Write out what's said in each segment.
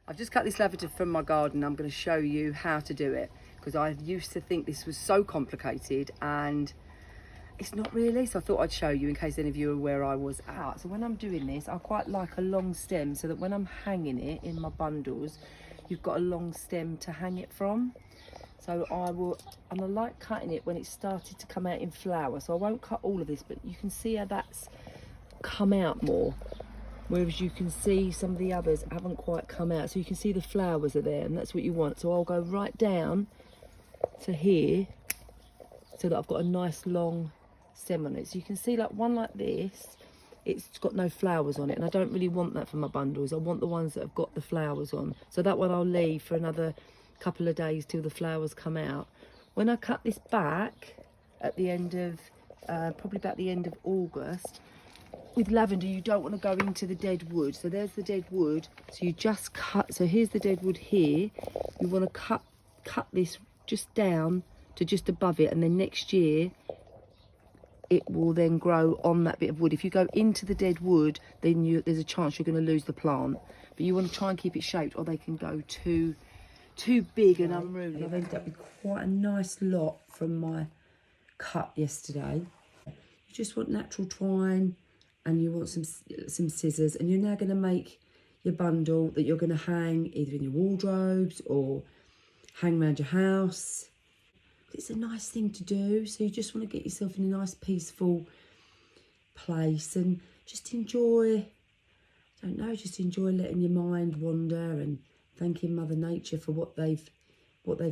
I've just cut this lavender from my garden. I'm going to show you how to do it, because I used to think this was so complicated and it's not really. So I thought I'd show you in case any of you are where I was at. So when I'm doing this, I quite like a long stem so that when I'm hanging it in my bundles, you've got a long stem to hang it from. So and I like cutting it when it started to come out in flower. So I won't cut all of this, but you can see how that's come out more. Whereas you can see some of the others haven't quite come out. So you can see the flowers are there, and that's what you want. So I'll go right down to here so that I've got a nice long stem on it. So you can see like one like this, it's got no flowers on it, and I don't really want that for my bundles. I want the ones that have got the flowers on. So that one I'll leave for another couple of days till the flowers come out. When I cut this back at the end of, probably about the end of August, with lavender you don't want to go into the dead wood. So there's the dead wood, so you just cut, so here's the dead wood here, you want to cut this just down to just above it, and then next year it will then grow on that bit of wood. If you go into the dead wood, then there's a chance you're going to lose the plant, but you want to try and keep it shaped, or they can go too big and unruly. I've ended up with quite a nice lot from my cut yesterday. You just want natural twine, and you want some scissors, and you're now going to make your bundle that you're going to hang either in your wardrobes or hang around your house. It's a nice thing to do, so you just want to get yourself in a nice peaceful place and just enjoy, I don't know, just enjoy letting your mind wander and thanking Mother Nature for what they've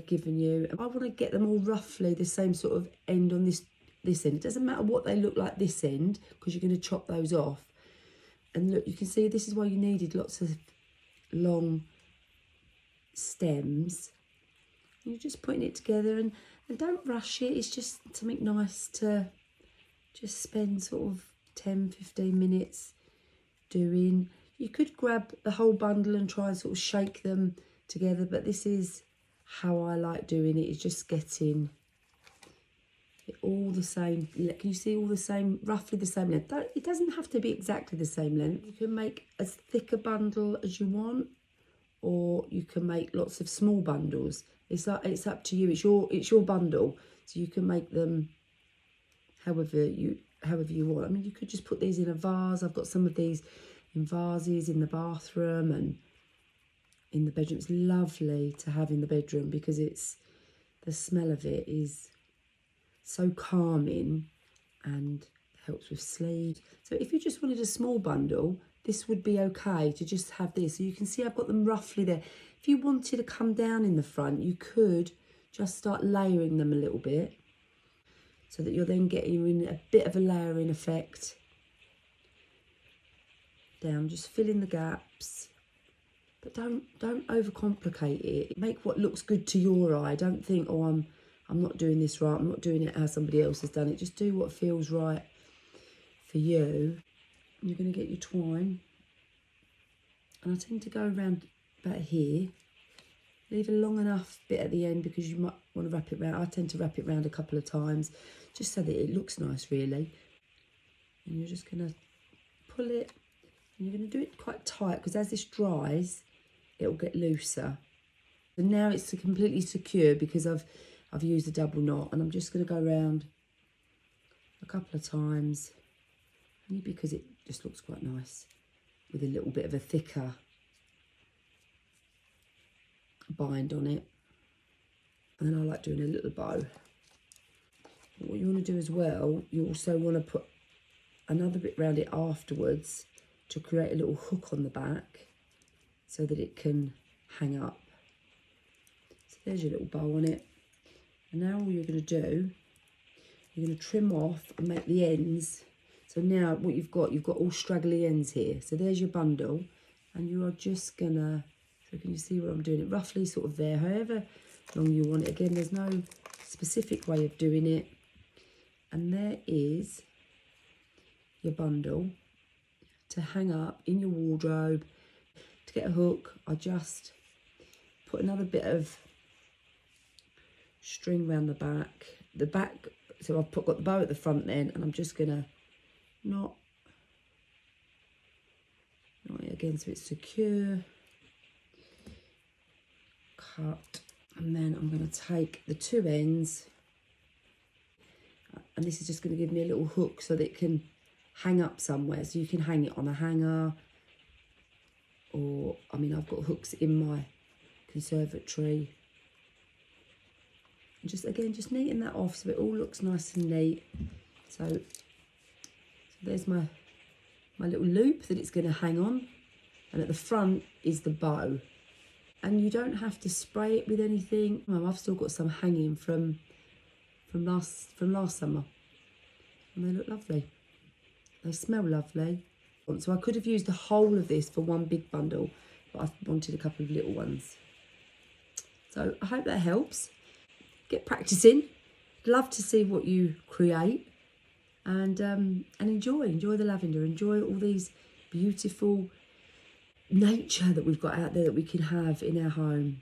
given you. I want to get them all roughly the same sort of end on this end. It doesn't matter what they look like this end, because you're going to chop those off. And look, you can see this is why you needed lots of long stems. You're just putting it together, and don't rush it. It's just something nice to just spend sort of 10-15 minutes doing. You could grab the whole bundle and try and sort of shake them together, but this is how I like doing it, is just getting all the same. Can you see all the same, roughly the same length? It doesn't have to be exactly the same length. You can make as thick a bundle as you want, or you can make lots of small bundles. It's up to you. It's your bundle, so you can make them however you want. I mean, you could just put these in a vase. I've got some of these in vases in the bathroom and in the bedroom. It's lovely to have in the bedroom because the smell of it is so calming and helps with sleep. So if you just wanted a small bundle, this would be okay to just have this. So you can see I've got them roughly there. If you wanted to come down in the front, you could just start layering them a little bit so that you're then getting in a bit of a layering effect down, just fill in the gaps. But don't overcomplicate it. Make what looks good to your eye. Don't think, oh, I'm not doing this right, I'm not doing it how somebody else has done it. Just do what feels right for you. You're going to get your twine. And I tend to go around about here. Leave a long enough bit at the end because you might want to wrap it round. I tend to wrap it round a couple of times just so that it looks nice, really. And you're just going to pull it. And you're going to do it quite tight because as this dries, it will get looser. And now it's completely secure because I've used a double knot, and I'm just going to go around a couple of times, only because it just looks quite nice with a little bit of a thicker bind on it. And then I like doing a little bow. But what you want to do as well, you also want to put another bit around it afterwards to create a little hook on the back so that it can hang up. So there's your little bow on it. And now all you're going to do, you're going to trim off and make the ends. So now what you've got all straggly ends here. So there's your bundle, and you are just going to, so can you see where I'm doing it? Roughly sort of there, however long you want it. Again, there's no specific way of doing it. And there is your bundle to hang up in your wardrobe. To get a hook, I just put another bit of string around the back, so I've got the bow at the front then, and I'm just gonna knot it again so it's secure. cut, and then I'm going to take the two ends, and this is just going to give me a little hook so that it can hang up somewhere. So you can hang it on a hanger, or I mean, I've got hooks in my conservatory. And just again, just neaten that off so it all looks nice and neat. So there's my little loop that it's going to hang on, and at the front is the bow. And you don't have to spray it with anything. Well, I've still got some hanging from last summer, and they look lovely. They smell lovely. So I could have used the whole of this for one big bundle, but I wanted a couple of little ones. So I hope that helps. Get practicing. Love to see what you create, and enjoy the lavender. Enjoy all these beautiful nature that we've got out there that we can have in our home.